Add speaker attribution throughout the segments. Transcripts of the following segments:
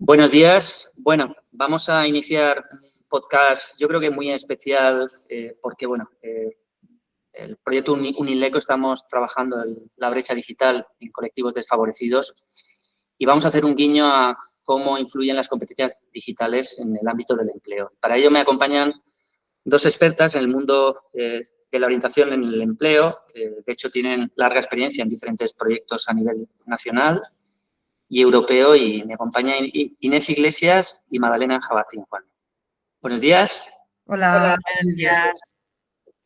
Speaker 1: Buenos días. Bueno, vamos a iniciar un podcast, yo creo que muy especial, porque, el proyecto Unileco estamos trabajando en la brecha digital en colectivos desfavorecidos y vamos a hacer un guiño a cómo influyen las competencias digitales en el ámbito del empleo. Para ello me acompañan dos expertas en el mundo de la orientación en el empleo. De hecho, tienen larga experiencia en diferentes proyectos a nivel nacional y europeo, y me acompaña Inés Iglesias y Madalena Jabacín Juan. Buenos días.
Speaker 2: Hola,
Speaker 3: Hola,
Speaker 2: buenos
Speaker 3: buenos
Speaker 2: días.
Speaker 3: días.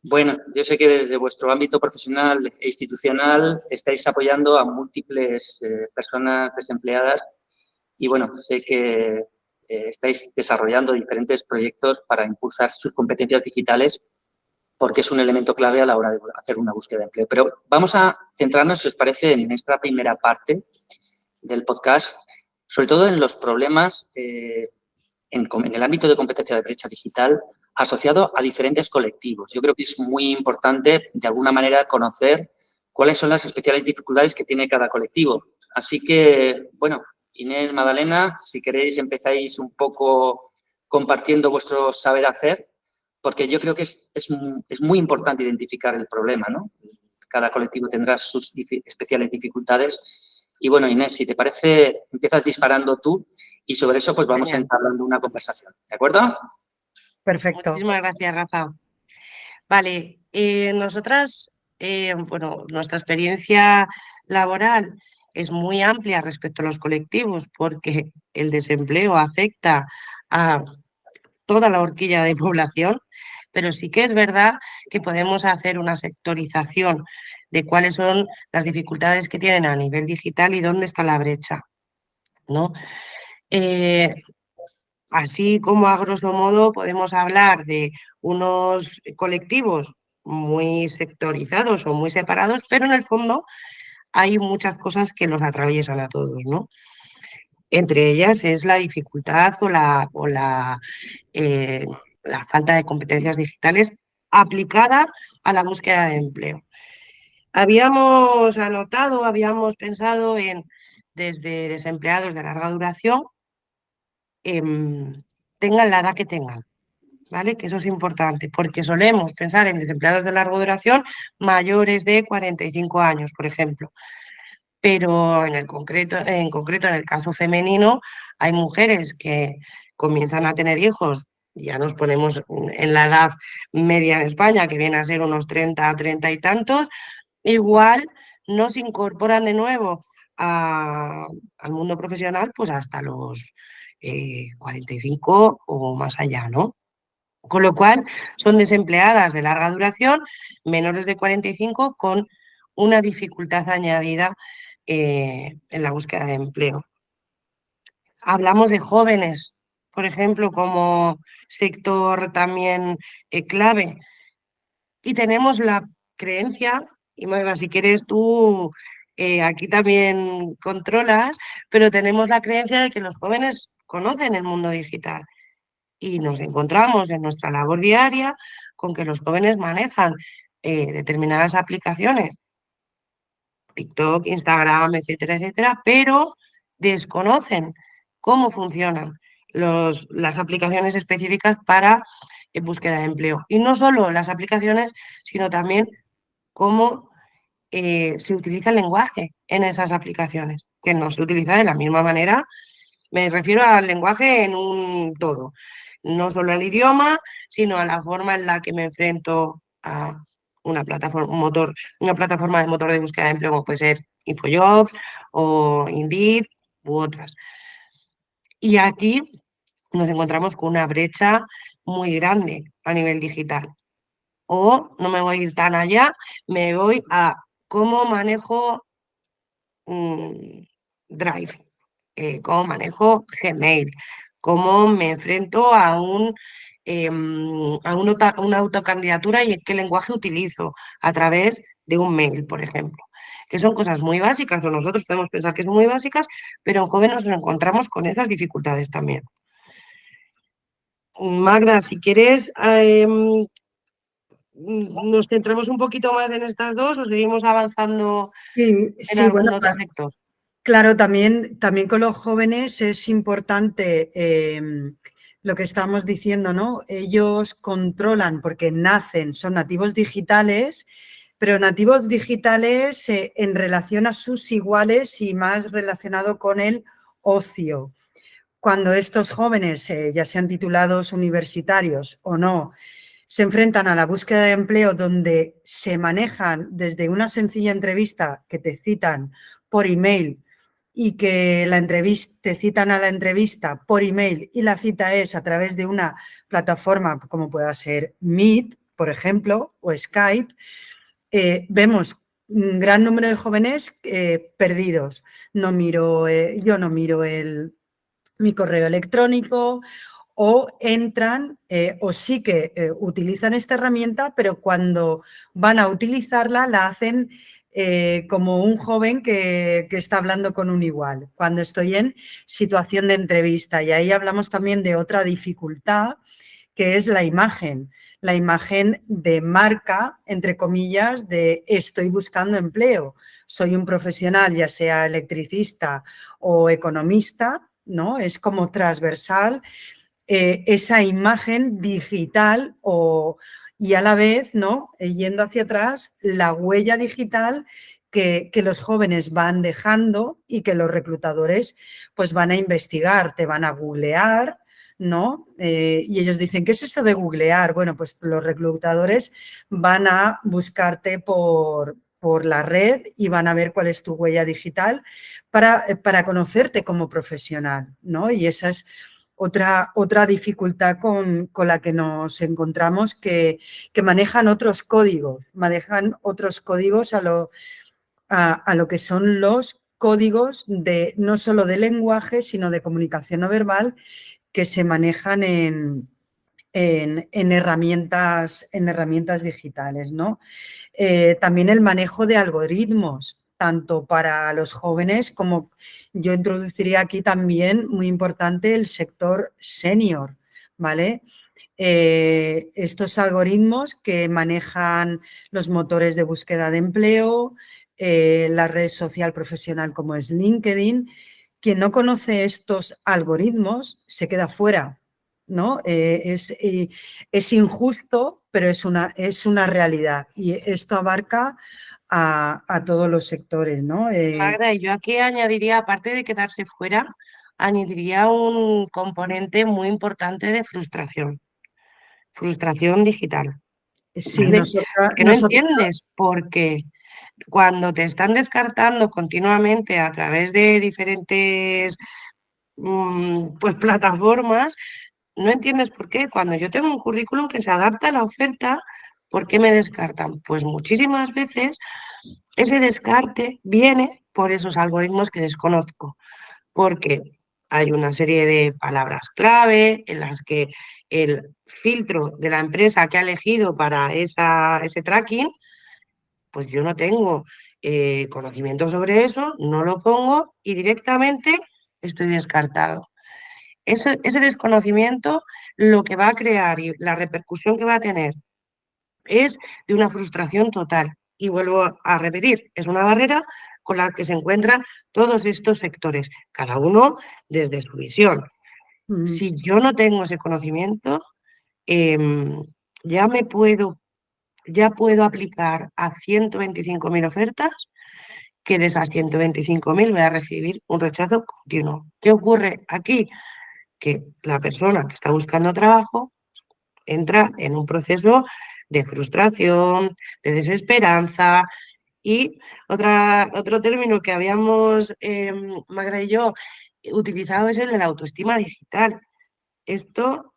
Speaker 1: Bueno, yo sé que desde vuestro ámbito profesional e institucional estáis apoyando a múltiples personas desempleadas y, bueno, sé que estáis desarrollando diferentes proyectos para impulsar sus competencias digitales, porque es un elemento clave a la hora de hacer una búsqueda de empleo. Pero vamos a centrarnos, si os parece, en esta primera parte del podcast, sobre todo en los problemas en el ámbito de competencia de brecha digital asociado a diferentes colectivos. Yo creo que es muy importante, de alguna manera, conocer cuáles son las especiales dificultades que tiene cada colectivo. Así que, bueno, Inés, Madalena, si queréis empezáis un poco compartiendo vuestro saber hacer, porque yo creo que es muy importante identificar el problema, ¿no? Cada colectivo tendrá sus especiales dificultades. Y bueno, Inés, si te parece, empiezas disparando tú y sobre eso pues vamos
Speaker 3: Genial.
Speaker 1: entablando una conversación. ¿De acuerdo?
Speaker 2: Perfecto.
Speaker 3: Muchísimas gracias, Rafa. Vale, nosotras, nuestra experiencia laboral es muy amplia respecto a los colectivos porque el desempleo afecta a toda la horquilla de población, pero sí que es verdad que podemos hacer una sectorización de cuáles son las dificultades que tienen a nivel digital y dónde está la brecha, ¿no? Así como a grosso modo podemos hablar de unos colectivos muy sectorizados o muy separados, pero en el fondo hay muchas cosas que los atraviesan a todos, ¿no? Entre ellas es la dificultad eh, la falta de competencias digitales aplicada a la búsqueda de empleo. Habíamos anotado, habíamos pensado en desde desempleados de larga duración, tengan la edad que tengan. ¿Vale? Que eso es importante, porque solemos pensar en desempleados de larga duración mayores de 45 años, por ejemplo. Pero en concreto, en el caso femenino, hay mujeres que comienzan a tener hijos, ya nos ponemos en la edad media en España, que viene a ser unos 30, 30 y tantos, igual no se incorporan de nuevo al mundo profesional pues hasta los 45 o más allá, ¿no? Con lo cual, son desempleadas de larga duración, menores de 45, con una dificultad añadida en la búsqueda de empleo. Hablamos de jóvenes, por ejemplo, como sector también clave. Y tenemos la creencia, y Magda, si quieres tú aquí también controlas, pero tenemos la creencia de que los jóvenes conocen el mundo digital. Y nos encontramos en nuestra labor diaria con que los jóvenes manejan determinadas aplicaciones, TikTok, Instagram, etcétera, etcétera, pero desconocen cómo funcionan las aplicaciones específicas para búsqueda de empleo. Y no solo las aplicaciones, sino también cómo se utiliza el lenguaje en esas aplicaciones, que no se utiliza de la misma manera. Me refiero al lenguaje en un todo, no solo al idioma, sino a la forma en la que me enfrento a una plataforma de motor de búsqueda de empleo como puede ser InfoJobs o Indeed u otras. Y aquí nos encontramos con una brecha muy grande a nivel digital. O no me voy a ir tan allá, me voy a cómo manejo Drive, cómo manejo Gmail, cómo me enfrento a una autocandidatura y qué lenguaje utilizo a través de un mail, por ejemplo. Que son cosas muy básicas, o nosotros podemos pensar que son muy básicas, pero en jóvenes nos encontramos con esas dificultades también. Magda, si quieres, nos centramos un poquito más en estas dos o seguimos avanzando
Speaker 2: Sí,
Speaker 3: en
Speaker 2: sí, bueno,
Speaker 3: algún otro sector.
Speaker 2: Claro, también con los jóvenes es importante lo que estamos diciendo, ¿no? Ellos controlan porque nacen, son nativos digitales, pero nativos digitales en relación a sus iguales y más relacionado con el ocio. Cuando estos jóvenes, ya sean titulados universitarios o no, se enfrentan a la búsqueda de empleo donde se manejan desde una sencilla entrevista que te citan por email y que te citan a la entrevista por email y la cita es a través de una plataforma como pueda ser Meet, por ejemplo, o Skype, vemos un gran número de jóvenes perdidos. Yo no miro mi correo electrónico, o entran o sí que utilizan esta herramienta, pero cuando van a utilizarla la hacen como un joven que está hablando con un igual, cuando estoy en situación de entrevista. Y ahí hablamos también de otra dificultad, que es la imagen de marca, entre comillas, de estoy buscando empleo. Soy un profesional, ya sea electricista o economista, ¿no? Es como transversal esa imagen digital y a la vez, ¿no? Yendo hacia atrás, la huella digital que los jóvenes van dejando y que los reclutadores pues van a investigar, te van a googlear, ¿no? Y ellos dicen, ¿qué es eso de googlear? Bueno, pues los reclutadores van a buscarte por la red y van a ver cuál es tu huella digital para conocerte como profesional, ¿no? Y esa es otra dificultad con la que nos encontramos, que manejan otros códigos a lo que son los códigos no solo de lenguaje, sino de comunicación no verbal que se manejan en herramientas digitales, ¿no? También el manejo de algoritmos, tanto para los jóvenes como yo introduciría aquí también, muy importante, el sector senior, ¿vale? Estos algoritmos que manejan los motores de búsqueda de empleo, la red social profesional como es LinkedIn. Quien no conoce estos algoritmos se queda fuera, ¿no? Es injusto, pero es una realidad y esto abarca a todos los sectores, ¿no?
Speaker 3: Magda, y yo aquí añadiría, aparte de quedarse fuera, añadiría un componente muy importante de frustración digital,
Speaker 2: Sí,
Speaker 3: ¿vale? Porque no
Speaker 2: nosotros
Speaker 3: entiendes por qué cuando te están descartando continuamente a través de diferentes pues, plataformas, no entiendes por qué. Cuando yo tengo un currículum que se adapta a la oferta, ¿por qué me descartan? Pues muchísimas veces ese descarte viene por esos algoritmos que desconozco, porque hay una serie de palabras clave en las que el filtro de la empresa que ha elegido para ese tracking, pues yo no tengo conocimiento sobre eso, no lo pongo y directamente estoy descartado. Ese desconocimiento lo que va a crear y la repercusión que va a tener es de una frustración total. Y vuelvo a repetir, es una barrera con la que se encuentran todos estos sectores, cada uno desde su visión. Si yo no tengo ese conocimiento, em, ya puedo aplicar a 125.000 ofertas, que de esas 125.000 voy a recibir un rechazo continuo. ¿Qué ocurre aquí? Que la persona que está buscando trabajo entra en un proceso de frustración, de desesperanza y otro término que habíamos, Magra y yo, utilizado es el de la autoestima digital. Esto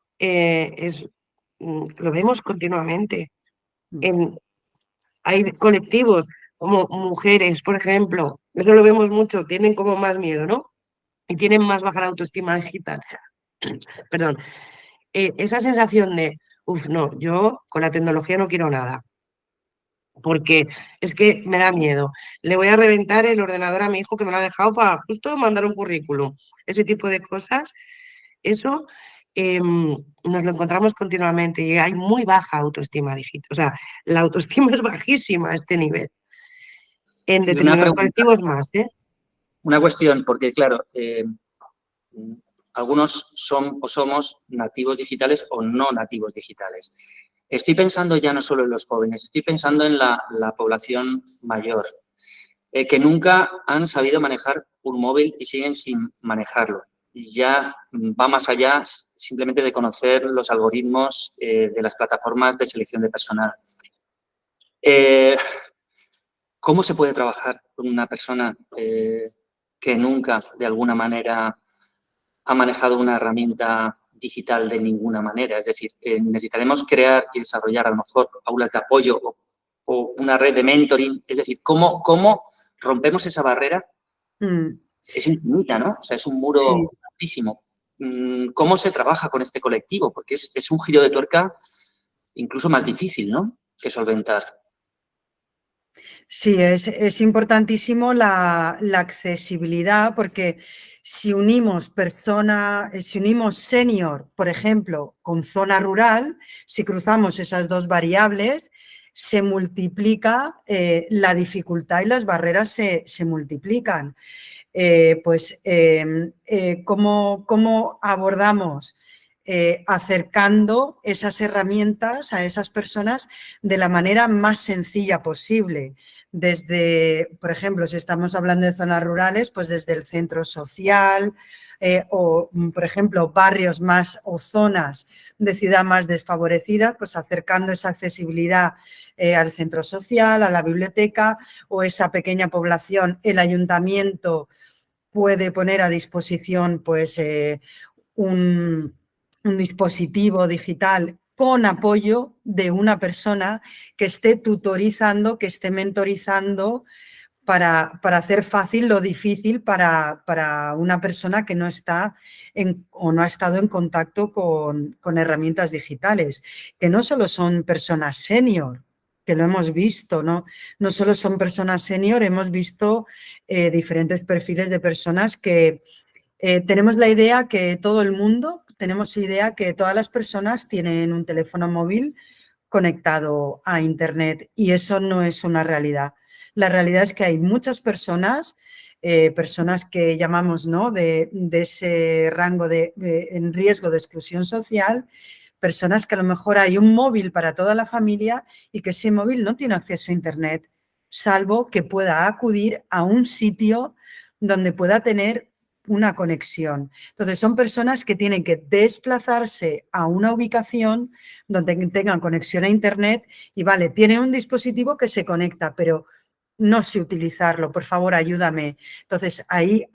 Speaker 3: lo vemos continuamente. Hay colectivos como mujeres, por ejemplo, eso lo vemos mucho, tienen como más miedo, ¿no? Y tienen más baja la autoestima digital. Perdón, esa sensación de, no, yo con la tecnología no quiero nada, porque es que me da miedo. Le voy a reventar el ordenador a mi hijo que me lo ha dejado para justo mandar un currículum. Ese tipo de cosas, eso nos lo encontramos continuamente y hay muy baja autoestima digital. O sea, la autoestima es bajísima a este nivel. En
Speaker 1: y una
Speaker 3: determinados
Speaker 1: pregunta.
Speaker 3: colectivos más, ¿eh?
Speaker 1: Una cuestión, porque claro, algunos son o somos nativos digitales o no nativos digitales. Estoy pensando ya no solo en los jóvenes, estoy pensando en la población mayor, que nunca han sabido manejar un móvil y siguen sin manejarlo. Y ya va más allá simplemente de conocer los algoritmos de las plataformas de selección de personal. ¿Cómo se puede trabajar con una persona que nunca, de alguna manera, ha manejado una herramienta digital de ninguna manera? Es decir, necesitaremos crear y desarrollar a lo mejor aulas de apoyo o una red de mentoring. Es decir, ¿cómo rompemos esa barrera? Es infinita, ¿no? O sea, es un muro altísimo. ¿Cómo se trabaja con este colectivo? Porque es un giro de tuerca incluso más difícil, ¿no?, que solventar.
Speaker 2: Sí, es importantísimo la accesibilidad, porque si unimos senior, por ejemplo, con zona rural, si cruzamos esas dos variables, se multiplica la dificultad y las barreras se multiplican. ¿Cómo abordamos? Acercando esas herramientas a esas personas de la manera más sencilla posible. Desde, por ejemplo, si estamos hablando de zonas rurales, pues desde el centro social o, por ejemplo, barrios más o zonas de ciudad más desfavorecidas, pues acercando esa accesibilidad al centro social, a la biblioteca o esa pequeña población, el ayuntamiento puede poner a disposición pues, un dispositivo digital con apoyo de una persona que esté tutorizando, que esté mentorizando para hacer fácil lo difícil para una persona que no está o no ha estado en contacto con herramientas digitales, que no solo son personas senior, que lo hemos visto, no solo son personas senior, hemos visto diferentes perfiles de personas que tenemos la idea que todo el mundo, tenemos idea que todas las personas tienen un teléfono móvil conectado a Internet y eso no es una realidad. La realidad es que hay muchas personas, personas que llamamos, ¿no?, de ese rango en riesgo de exclusión social, personas que a lo mejor hay un móvil para toda la familia y que ese móvil no tiene acceso a Internet, salvo que pueda acudir a un sitio donde pueda tener una conexión. Entonces, son personas que tienen que desplazarse a una ubicación donde tengan conexión a Internet y, vale, tienen un dispositivo que se conecta, pero no sé utilizarlo, por favor, ayúdame. Entonces, ahí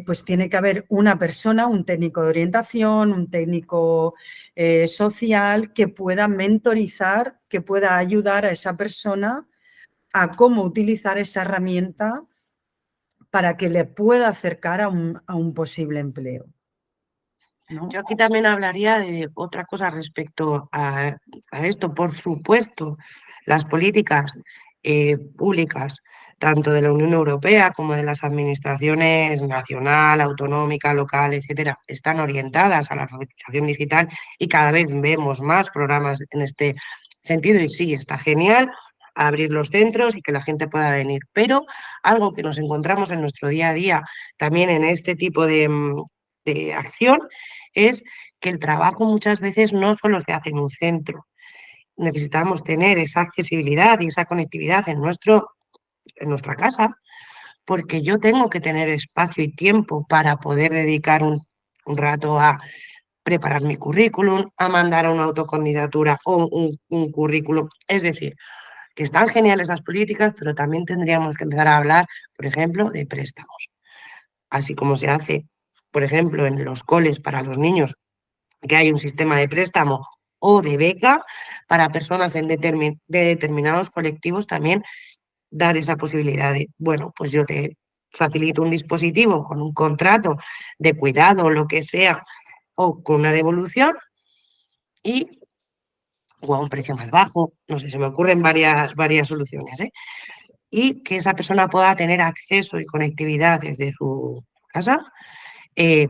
Speaker 2: pues tiene que haber una persona, un técnico de orientación, un técnico social que pueda mentorizar, que pueda ayudar a esa persona a cómo utilizar esa herramienta para que le pueda acercar a un posible empleo, ¿no?
Speaker 3: Yo aquí también hablaría de otra cosa respecto a esto. Por supuesto, las políticas públicas, tanto de la Unión Europea como de las administraciones nacional, autonómica, local, etcétera, están orientadas a la alfabetización digital y cada vez vemos más programas en este sentido. Y sí, está genial abrir los centros y que la gente pueda venir. Pero algo que nos encontramos en nuestro día a día, también en este tipo de acción, es que el trabajo muchas veces no solo se hace en un centro. Necesitamos tener esa accesibilidad y esa conectividad en nuestra casa, porque yo tengo que tener espacio y tiempo para poder dedicar un rato a preparar mi currículum, a mandar a una autocandidatura o un currículum. Es decir, que están geniales las políticas, pero también tendríamos que empezar a hablar, por ejemplo, de préstamos. Así como se hace, por ejemplo, en los coles para los niños, que hay un sistema de préstamo o de beca para personas de determinados colectivos, también dar esa posibilidad de, bueno, pues yo te facilito un dispositivo con un contrato de cuidado o lo que sea, o con una devolución o a un precio más bajo, no sé, se me ocurren varias soluciones, ¿eh? Y que esa persona pueda tener acceso y conectividad desde su casa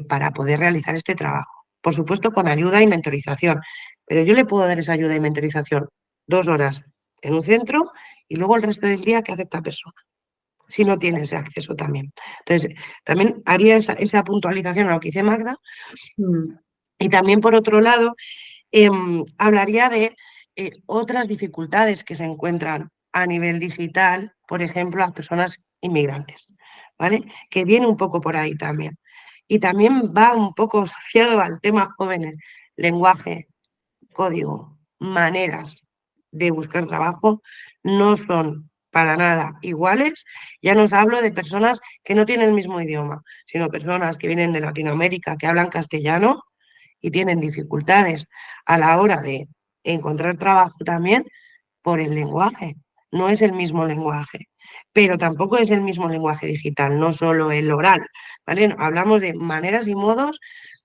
Speaker 3: para poder realizar este trabajo. Por supuesto, con ayuda y mentorización, pero yo le puedo dar esa ayuda y mentorización 2 horas en un centro y luego el resto del día que hace esta persona. si no tiene ese acceso también. Entonces, también haría esa puntualización a lo que dice Magda. Y también, por otro lado, hablaría de otras dificultades que se encuentran a nivel digital, por ejemplo, las personas inmigrantes, ¿vale? Que viene un poco por ahí también. Y también va un poco asociado al tema jóvenes, lenguaje, código, maneras de buscar trabajo no son para nada iguales. Ya no os hablo de personas que no tienen el mismo idioma, sino personas que vienen de Latinoamérica, que hablan castellano y tienen dificultades a la hora de encontrar trabajo también por el lenguaje. No es el mismo lenguaje, pero tampoco es el mismo lenguaje digital, no solo el oral, ¿vale? Hablamos de maneras y modos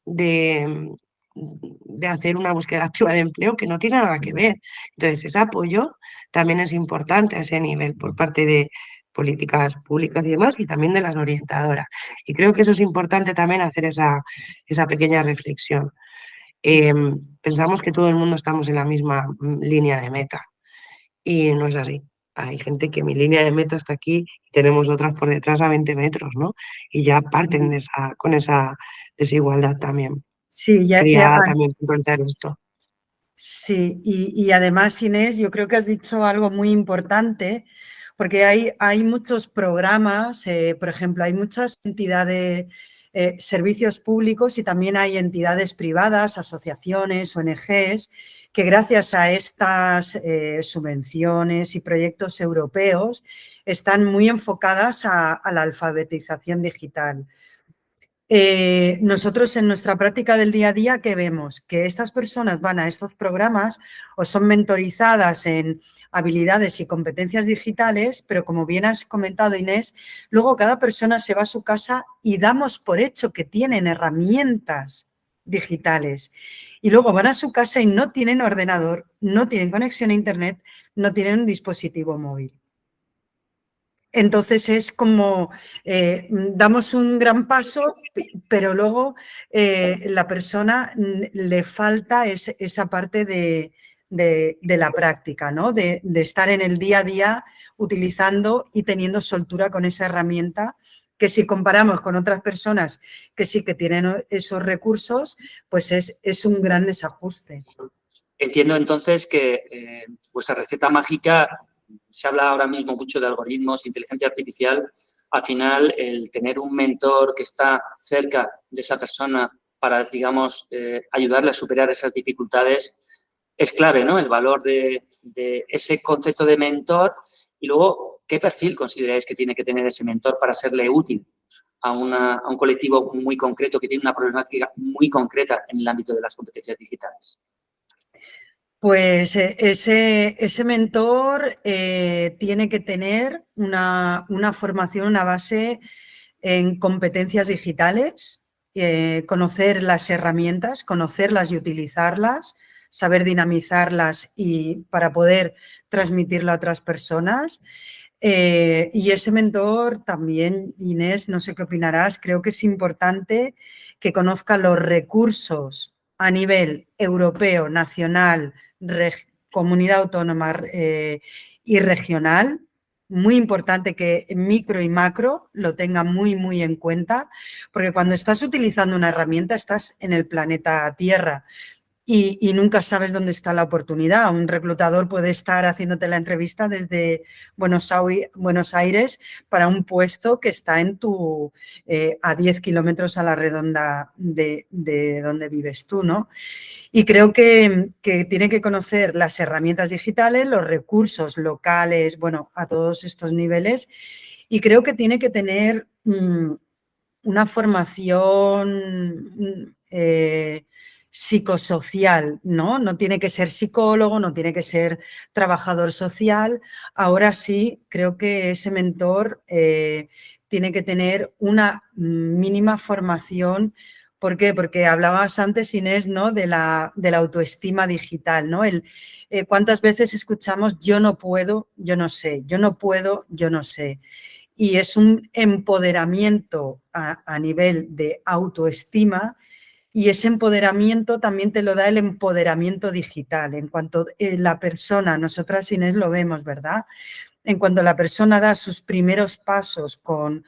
Speaker 3: de, de hacer una búsqueda activa de empleo que no tiene nada que ver. Entonces, ese apoyo también es importante a ese nivel por parte de políticas públicas y demás, y también de las orientadoras. Y creo que eso es importante también hacer esa pequeña reflexión. Pensamos que todo el mundo estamos en la misma línea de meta y no es así. Hay gente que mi línea de meta está aquí y tenemos otras por detrás a 20 metros, ¿no? Y ya parten con esa desigualdad también.
Speaker 2: Sí,
Speaker 3: Quería también puntualizar esto.
Speaker 2: Sí, y además, Inés, yo creo que has dicho algo muy importante, porque hay muchos programas, por ejemplo, hay muchas entidades, servicios públicos y también hay entidades privadas, asociaciones, ONGs, que gracias a estas subvenciones y proyectos europeos están muy enfocadas a la alfabetización digital. Nosotros en nuestra práctica del día a día, ¿qué vemos? Que estas personas van a estos programas o son mentorizadas en habilidades y competencias digitales, pero como bien has comentado, Inés, luego cada persona se va a su casa y damos por hecho que tienen herramientas digitales. Y luego van a su casa y no tienen ordenador, no tienen conexión a Internet, no tienen un dispositivo móvil. Entonces es como damos un gran paso, pero luego la persona le falta esa parte de la práctica, ¿no? De estar en el día a día utilizando y teniendo soltura con esa herramienta, que si comparamos con otras personas que sí que tienen esos recursos, pues es un gran desajuste.
Speaker 1: Entiendo entonces que vuestra receta mágica, se habla ahora mismo mucho de algoritmos, inteligencia artificial, al final el tener un mentor que está cerca de esa persona para, digamos, ayudarle a superar esas dificultades es clave, ¿no? El valor de ese concepto de mentor y luego, ¿qué perfil consideráis que tiene que tener ese mentor para serle útil a un colectivo muy concreto que tiene una problemática muy concreta en el ámbito de las competencias digitales?
Speaker 2: Pues ese mentor tiene que tener una formación, una base en competencias digitales, conocer las herramientas, conocerlas y utilizarlas, saber dinamizarlas y para poder transmitirlo a otras personas. Y ese mentor también, Inés, no sé qué opinarás, creo que es importante que conozca los recursos a nivel europeo, nacional, comunidad autónoma y regional. Muy importante que micro y macro lo tenga muy, muy en cuenta, porque cuando estás utilizando una herramienta estás en el planeta Tierra. Y nunca sabes dónde está la oportunidad. Un reclutador puede estar haciéndote la entrevista desde Buenos Aires para un puesto que está a 10 kilómetros a la redonda de donde vives tú, ¿no? Y creo que tiene que conocer las herramientas digitales, los recursos locales, bueno, a todos estos niveles. Y creo que tiene que tener una formación psicosocial, ¿no? No tiene que ser psicólogo, no tiene que ser trabajador social. Ahora sí, creo que ese mentor tiene que tener una mínima formación. ¿Por qué? Porque hablabas antes, Inés, ¿no? de la autoestima digital, ¿no? ¿Cuántas veces escuchamos yo no puedo, yo no sé, yo no puedo, yo no sé? Y es un empoderamiento a nivel de autoestima, y ese empoderamiento también te lo da el empoderamiento digital. En cuanto la persona, nosotras Inés lo vemos, ¿verdad? en cuanto la persona da sus primeros pasos con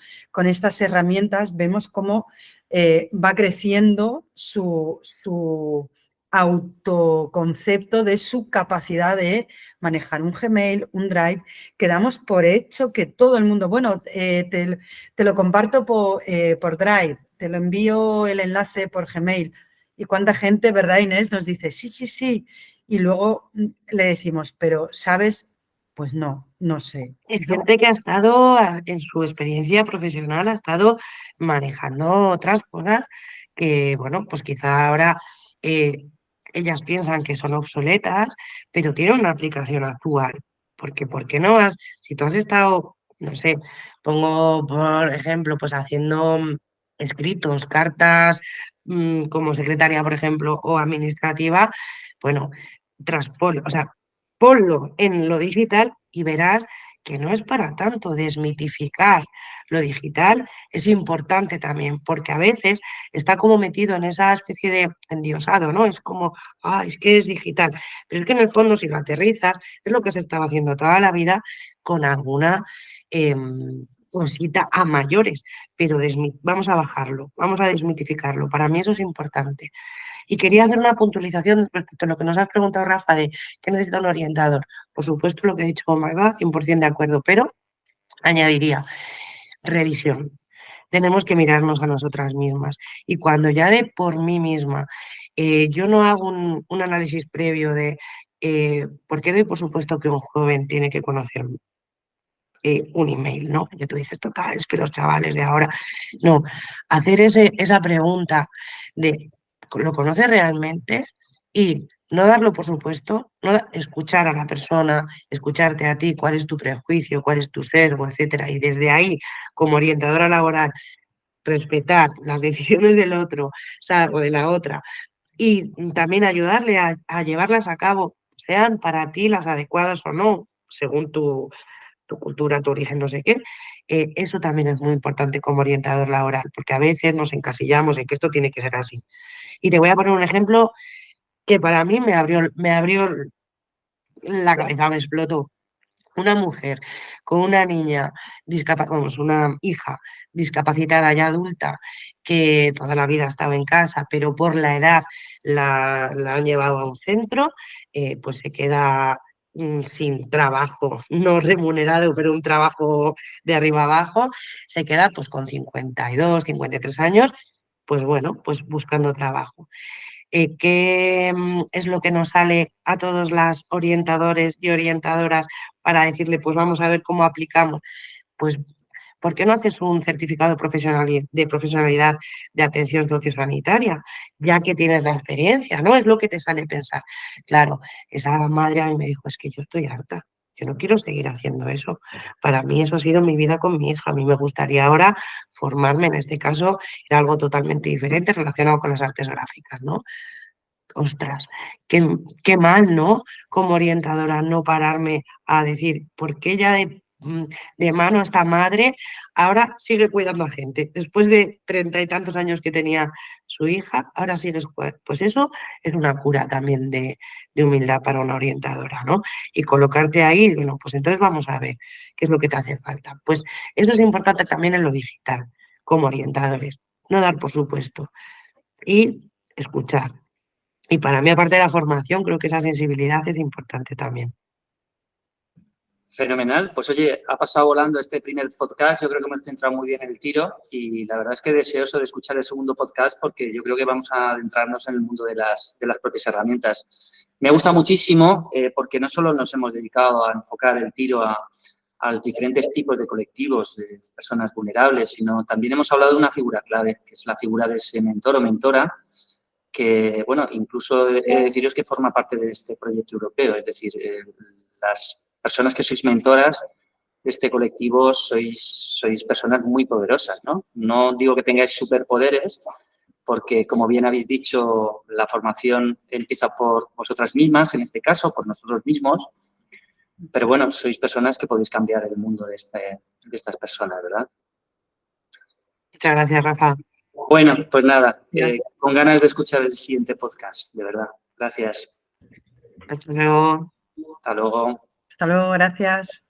Speaker 2: estas herramientas, vemos cómo va creciendo su autoconcepto de su capacidad de manejar un Gmail, un Drive, que damos por hecho que todo el mundo, bueno, te lo comparto por Drive, te lo envío el enlace por Gmail. Y cuánta gente, ¿verdad, Inés? Nos dice, sí, sí, sí. Y luego le decimos, pero ¿sabes? Pues no sé.
Speaker 3: Es gente que ha estado en su experiencia profesional, ha estado manejando otras cosas que, bueno, pues quizá ahora eh, ellas piensan que son obsoletas, pero tienen una aplicación actual. Porque, ¿por qué no has, si tú has estado, no sé, pongo por ejemplo, pues haciendo escritos, cartas, como secretaria, por ejemplo, o administrativa, bueno, o sea, ponlo en lo digital y verás que no es para tanto desmitificar lo digital, es importante también, porque a veces está como metido en esa especie de endiosado, ¿no? Es como, es que es digital, pero es que en el fondo si lo aterrizas, es lo que se estaba haciendo toda la vida con alguna cosita a mayores, pero vamos a bajarlo, vamos a desmitificarlo, para mí eso es importante. Y quería hacer una puntualización respecto a lo que nos has preguntado, Rafa, de qué necesita un orientador. Por supuesto, lo que he dicho con Magda, 100% de acuerdo, pero añadiría revisión. Tenemos que mirarnos a nosotras mismas. Y cuando ya de por mí misma, yo no hago un análisis previo de por qué doy por supuesto que un joven tiene que conocer un email, ¿no? Que tú dices, total, es que los chavales de ahora. No, hacer esa pregunta de, ¿lo conoces realmente? Y no darlo por supuesto, escuchar a la persona, escucharte a ti, cuál es tu prejuicio, cuál es tu sesgo, etcétera. Y desde ahí, como orientadora laboral, respetar las decisiones del otro, o de la otra, y también ayudarle a llevarlas a cabo, sean para ti las adecuadas o no, según tu cultura, tu origen, no sé qué, eso también es muy importante como orientador laboral, porque a veces nos encasillamos en que esto tiene que ser así. Y te voy a poner un ejemplo que para mí me abrió la cabeza, me explotó. Una mujer con una niña, una hija discapacitada ya adulta, que toda la vida ha estado en casa, pero por la edad la han llevado a un centro, pues se queda sin trabajo, no remunerado, pero un trabajo de arriba abajo, se queda pues con 52, 53 años, pues bueno, pues buscando trabajo. ¿Qué es lo que nos sale a todos las orientadores y orientadoras para decirle, pues vamos a ver cómo aplicamos? Pues, ¿por qué no haces un certificado de profesionalidad de atención sociosanitaria? Ya que tienes la experiencia, ¿no? Es lo que te sale pensar. Claro, esa madre a mí me dijo, es que yo estoy harta. Yo no quiero seguir haciendo eso. Para mí eso ha sido mi vida con mi hija. A mí me gustaría ahora formarme, en este caso, en algo totalmente diferente relacionado con las artes gráficas, ¿no? Ostras, qué mal, ¿no? Como orientadora, no pararme a decir, ¿por qué ya de mano a esta madre ahora sigue cuidando a gente? Después de 30 y tantos años que tenía su hija, ahora sigues cuidando. Pues eso es una cura también de humildad para una orientadora, ¿no? Y colocarte ahí, bueno, pues entonces vamos a ver qué es lo que te hace falta. Pues eso es importante también en lo digital, como orientadores, no dar por supuesto y escuchar. Y para mí, aparte de la formación, creo que esa sensibilidad es importante también.
Speaker 1: Fenomenal. Pues oye, ha pasado volando este primer podcast. Yo creo que hemos centrado muy bien el tiro y la verdad es que deseoso de escuchar el segundo podcast porque yo creo que vamos a adentrarnos en el mundo de las propias herramientas. Me gusta muchísimo porque no solo nos hemos dedicado a enfocar el tiro a los diferentes tipos de colectivos, de personas vulnerables, sino también hemos hablado de una figura clave, que es la figura de ese mentor o mentora, que, bueno, incluso he de deciros que forma parte de este proyecto europeo, es decir, las personas que sois mentoras de este colectivo sois personas muy poderosas, ¿no? No digo que tengáis superpoderes, porque, como bien habéis dicho, la formación empieza por vosotras mismas, en este caso, por nosotros mismos, pero bueno, sois personas que podéis cambiar el mundo de estas personas, ¿verdad?
Speaker 3: Muchas gracias, Rafa.
Speaker 1: Bueno, pues nada,
Speaker 2: Gracias.
Speaker 1: con ganas de escuchar el siguiente podcast, de verdad. Gracias.
Speaker 3: Hasta luego.
Speaker 1: Hasta luego.
Speaker 2: Hasta luego, gracias.